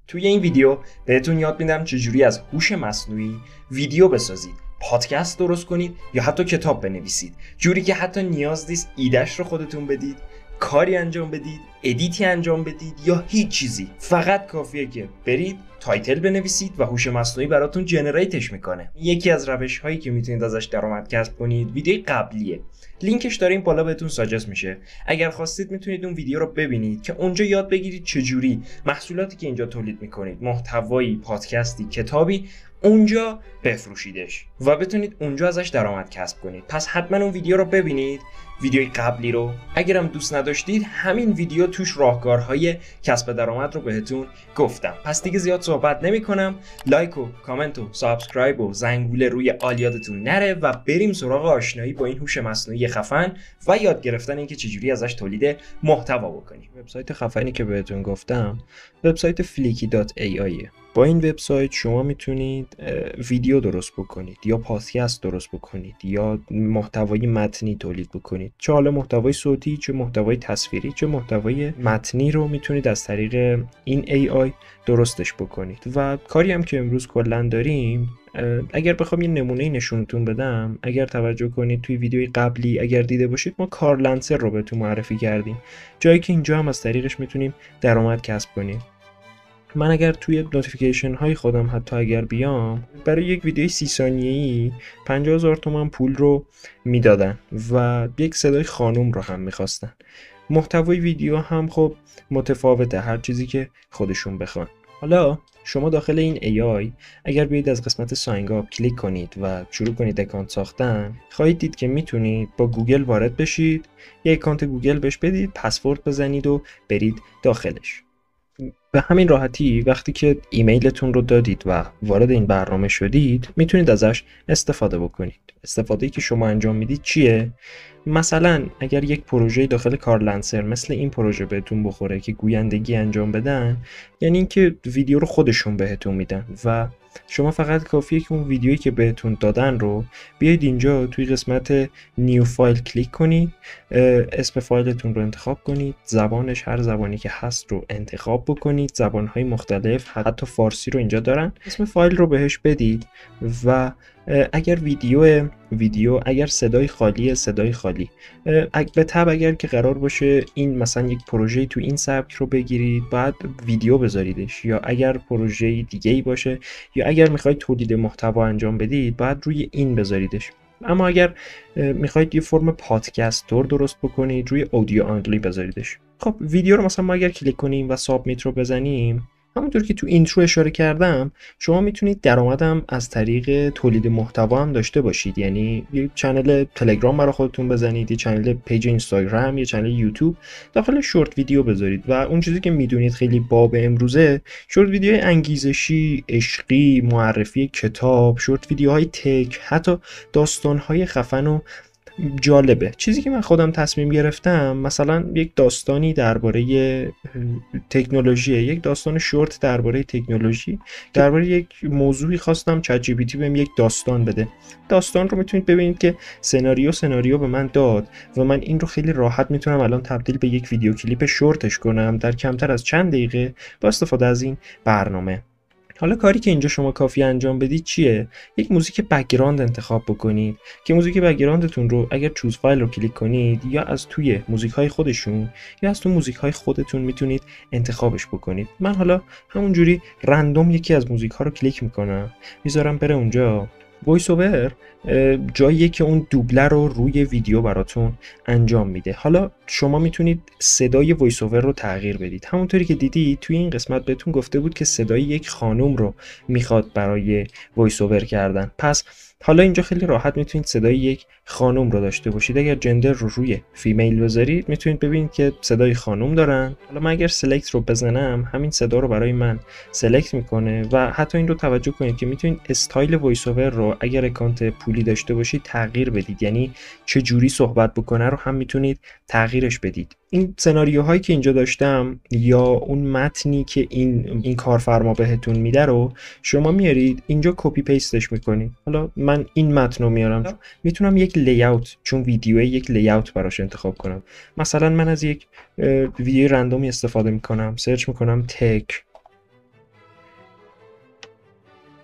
توی این ویدیو بهتون یاد میدم چجوری از هوش مصنوعی ویدیو بسازید، پادکست درست کنید یا حتی کتاب بنویسید، جوری که حتی نیاز نیست ایده‌اش رو خودتون بدید، کاری انجام بدید، ادیتی انجام بدید یا هیچ چیزی. فقط کافیه که برید تایتل بنویسید و هوش مصنوعی براتون جنریتش میکنه. یکی از روش هایی که میتونید ازش درآمد کسب کنید ویدیوی قبلیه. لینکش داره این بالا بهتون ساجست میشه. اگر خواستید میتونید اون ویدیو رو ببینید که اونجا یاد بگیرید چجوری محصولاتی که اینجا تولید میکنید، محتوایی، پادکستی، کتابی، اونجا بفروشیدش و بتونید اونجا ازش درآمد کسب کنید. پس حتما اون ویدیو رو ببینید، ویدیوی قبلی رو. اگرم دوست نداشتید همین ویدیو توش راهکارهای کسب درآمد رو بهتون گفتم. پس دیگه زیاد صحبت نمی کنم. لایک و کامنت و سابسکرایب و زنگوله روی آل یادتون نره و بریم سراغ آشنایی با این هوش مصنوعی خفن و یاد گرفتن اینکه چجوری ازش تولید محتوا بکنیم. وبسایت خفنی که بهتون گفتم وبسایت fleeky.ai. با این وبسایت شما میتونید ویدیو درست بکنید یا پادکست درست بکنید یا محتوای متنی تولید بکنید، چه حالا محتوای صوتی، چه محتوای تصویری، چه محتوای متنی رو میتونید از طریق این AI درستش بکنید. و کاری هم که امروز کلا داریم، اگر بخوام یه نمونه نشونتون بدم، اگر توجه کنید توی ویدیوی قبلی اگر دیده باشید ما کارلنسر رو بهتون معرفی کردیم، جایی که اینجا هم از طریقش میتونیم درآمد کسب کنیم. من اگر توی نوتیفیکیشن های خودم حتی اگر بیام، برای یک ویدیوی 30 ثانیه‌ای 50,000 تومان پول رو میدادن و یک صدای خانوم رو هم میخواستن. محتوای ویدیو هم خب متفاوته، هر چیزی که خودشون بخوان. حالا شما داخل این AI اگر بیاید از قسمت ساینگ آپ کلیک کنید و شروع کنید اکانت ساختن، خواهید دید که میتونید با گوگل وارد بشید، یک اکانت گوگل بهش بدید، پسورد بزنید و برید داخلش. به همین راحتی وقتی که ایمیلتون رو دادید و وارد این برنامه شدید میتونید ازش استفاده بکنید. استفاده‌ای که شما انجام میدید چیه؟ مثلا اگر یک پروژه داخل کارلنسر مثل این پروژه بهتون بخوره که گویندگی انجام بدن، یعنی اینکه ویدیو رو خودشون بهتون میدن و شما فقط کافیه که اون ویدیویی که بهتون دادن رو بیاید اینجا توی قسمت نیو فایل کلیک کنید، اسم فایلتون رو انتخاب کنید، زبانش هر زبانی که هست رو انتخاب بکنید، زبانهای مختلف حتی فارسی رو اینجا دارن، اسم فایل رو بهش بدید و اگر ویدیو اگر صدای خالی به تبع اگر که قرار باشه این مثلا یک پروژه تو این سبک رو بگیرید بعد ویدیو بذاریدش، یا اگر پروژه دیگه‌ای باشه یا اگر میخواید تولید محتوا انجام بدید بعد روی این بذاریدش. اما اگر میخواید یه فرم پادکستور درست بکنید روی اودیو آنلی بذاریدش. خب ویدیو رو مثلا ما اگر کلیک کنیم و سابمیت رو بزنیم، همونطور که تو اینترو اشاره کردم شما میتونید درآمدم از طریق تولید محتوا هم داشته باشید. یعنی یه چنل تلگرام برای خودتون بزنید، یه چنل پیج اینستاگرام، یه چنل یوتیوب، داخل شورت ویدیو بذارید و اون چیزی که میدونید خیلی باب امروزه شورت ویدیوهای انگیزشی، عشقی، معرفی کتاب، شورت ویدیوهای تک، حتی داستانهای خفن و جالبه. چیزی که من خودم تصمیم گرفتم مثلا یک داستانی درباره تکنولوژی، یک داستان شورت درباره تکنولوژی، درباره یک موضوعی خواستم چت جی پی تی بهم یک داستان بده. داستان رو میتونید ببینید که سناریو به من داد و من این رو خیلی راحت میتونم الان تبدیل به یک ویدیو کلیپ شورتش کنم در کمتر از چند دقیقه با استفاده از این برنامه. حالا کاری که اینجا شما کافی انجام بدید چیه؟ یک موزیک بک‌گراند انتخاب بکنید که موزیک بک‌گراندتون رو اگر چوز فایل رو کلیک کنید یا از توی موزیک‌های خودشون یا از تو موزیک‌های خودتون میتونید انتخابش بکنید. من حالا همونجوری رندوم یکی از موزیک‌ها رو کلیک میکنم، میذارم بره اونجا. وایس اوور جاییه که اون دوبله رو روی ویدیو براتون انجام میده. حالا شما میتونید صدای وایس اوور رو تغییر بدید. همونطوری که دیدید توی این قسمت بهتون گفته بود که صدای یک خانم رو میخواد برای وایس اوور کردن. پس حالا اینجا خیلی راحت میتونید صدای یک خانم رو داشته باشید. اگر جندر رو روی فیمیل بذارید میتونید ببینید که صدای خانم دارن. حالا من اگر سلکت رو بزنم همین صدا رو برای من سلکت میکنه و حتی این رو توجه کنید که میتونید استایل وایس اوور رو اگر اکانت پولی داشته باشید تغییر بدید، یعنی چه جوری صحبت بکنه رو هم میتونید تغییرش بدید. این سناریوهایی که اینجا داشتم یا اون متنی که این کارفرما بهتون میده رو شما میارید اینجا کپی پیستش میکنید. حالا من این متن رو میارم، میتونم یک لیاوت، چون ویدیو یک لیاوت براش انتخاب کنم. مثلا من از یک ویدیو رندومی استفاده میکنم، سرچ میکنم تک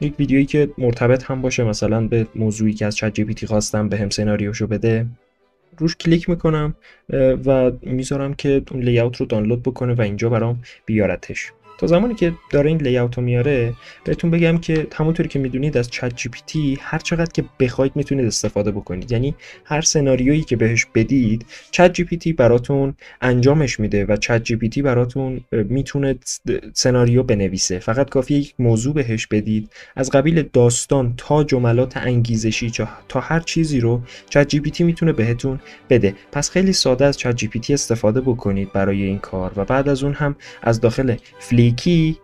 یک ویدیویی که مرتبط هم باشه مثلا به موضوعی که از چت جی پی تی خواستم بهم سناریوشو بده، روش کلیک میکنم و میذارم که اون لیاوت رو دانلود بکنه و اینجا برام بیارتش. تا زمانی که داره این لیاوت رو میاره بهتون بگم که همونطوری که میدونید از چت جی پی تی هر چقدر که بخواید میتونید استفاده بکنید، یعنی هر سناریویی که بهش بدید چت جی پی تی براتون انجامش میده و چت جی پی تی براتون میتونه سناریو بنویسه. فقط کافیه یک موضوع بهش بدید، از قبیل داستان تا جملات انگیزشی تا هر چیزی رو چت جی پی تی میتونه بهتون بده. پس خیلی ساده از چت جی پی تی استفاده بکنید برای این کار و بعد از اون هم از داخل فلیکی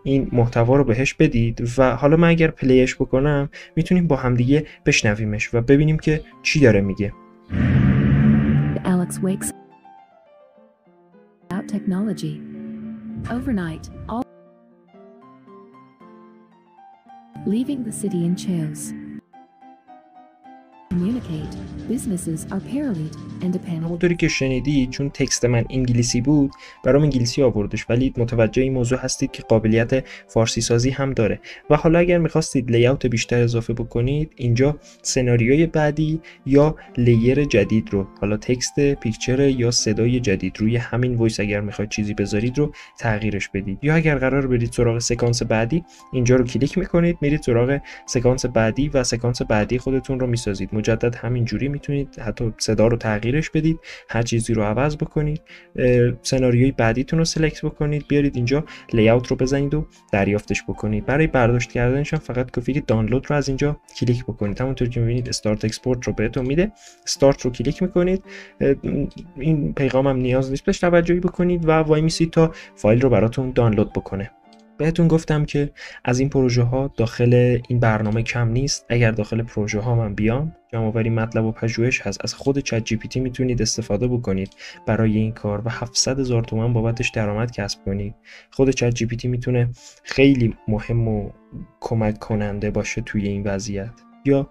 این محتوا رو بهش بدید و حالا من اگر پلیش بکنم میتونیم با همدیگه بشنویمش و ببینیم که چی داره میگه. Alex wakes out technology overnight, all leaving the city in chairs. Communicate. Businesses are paralleled and depend. همونطوری که شنیدی چون تکست من انگلیسی بود برام انگلیسی آوردش، ولی متوجه این موضوع هستید که قابلیت فارسی سازی هم داره. و حالا اگر میخواستید لیاوت بیشتر اضافه بکنید اینجا سناریوی بعدی یا لیر جدید رو، حالا تکست، پیکچر یا صدای جدید روی همین وایس اگر میخواید چیزی بذارید رو تغییرش بدید، یا اگر قرار برید سراغ سکانس بعدی اینجا رو کلیک میکنید میرید سراغ سکانس بعدی و سکانس بعدی خودتون رو میسازید. مجدد همین جوری میتونید حتی صدا رو تغییرش بدید، هر چیزی رو عوض بکنید، سناریوی بعدیتون رو سلکت بکنید، بیارید اینجا لیاوت رو بزنید و دریافتش بکنید. برای برداشت کردنش هم فقط کافیه که دانلود رو از اینجا کلیک بکنید. همونطور که میبینید استارت اکسپورت رو بهتون میده، استارت رو کلیک میکنید. این پیغام هم نیاز نیست بهش توجهی بکنید و وای میسید تا فایل رو براتون دانلود بکنه. بهتون گفتم که از این پروژه ها داخل این برنامه کم نیست. اگر داخل پروژه ها من بیام، جمع‌آوری مطلب و پژوهش هست، از خود چت جی پی تی میتونید استفاده بکنید برای این کار و 700,000 تومان بابتش درآمد کسب کنید. خود چت جی پی تی میتونه خیلی مهم و کمک کننده باشه توی این وضعیت. یا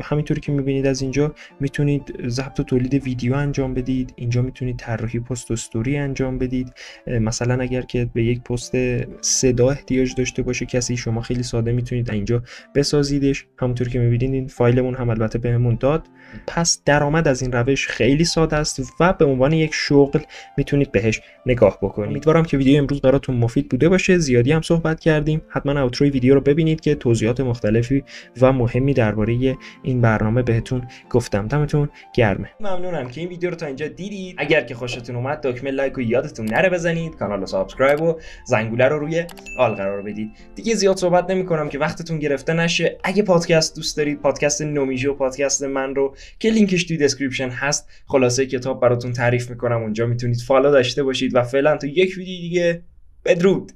همینطوری که میبینید از اینجا میتونید ضبط و تولید ویدیو انجام بدید، اینجا میتونید طراحی پست و استوری انجام بدید. مثلا اگر که به یک پست صدا احتیاج داشته باشه کسی، شما خیلی ساده میتونید اینجا بسازیدش. همونطور که میبینید این فایلمون هم البته بهمون داد. پس درآمد از این روش خیلی ساده است و به عنوان یک شغل میتونید بهش نگاه بکنید. امیدوارم که ویدیو امروز براتون مفید بوده باشه. زیادی هم صحبت کردیم، حتما اوتروی ویدیو رو ببینید که توضیحات مختلفی و مهمی درباره این برنامه بهتون گفتم. دمتون گرمه. ممنونم که این ویدیو رو تا اینجا دیدید. اگر که خوشتون اومد دکمه لایک و یادتون نره بزنید، کانال رو سابسکرایب و زنگوله رو روی آل قرار بدید. دیگه زیاد صحبت نمی‌کنم که وقتتون گرفته نشه. اگه پادکست دوست دارید، پادکست نومیژو، پادکست من رو که لینکش توی دسکریپشن هست، خلاصه کتاب براتون تعریف می‌کنم، اونجا میتونید فالو داشته باشید. و فعلا تا یک ویدیو دیگه، بدرود.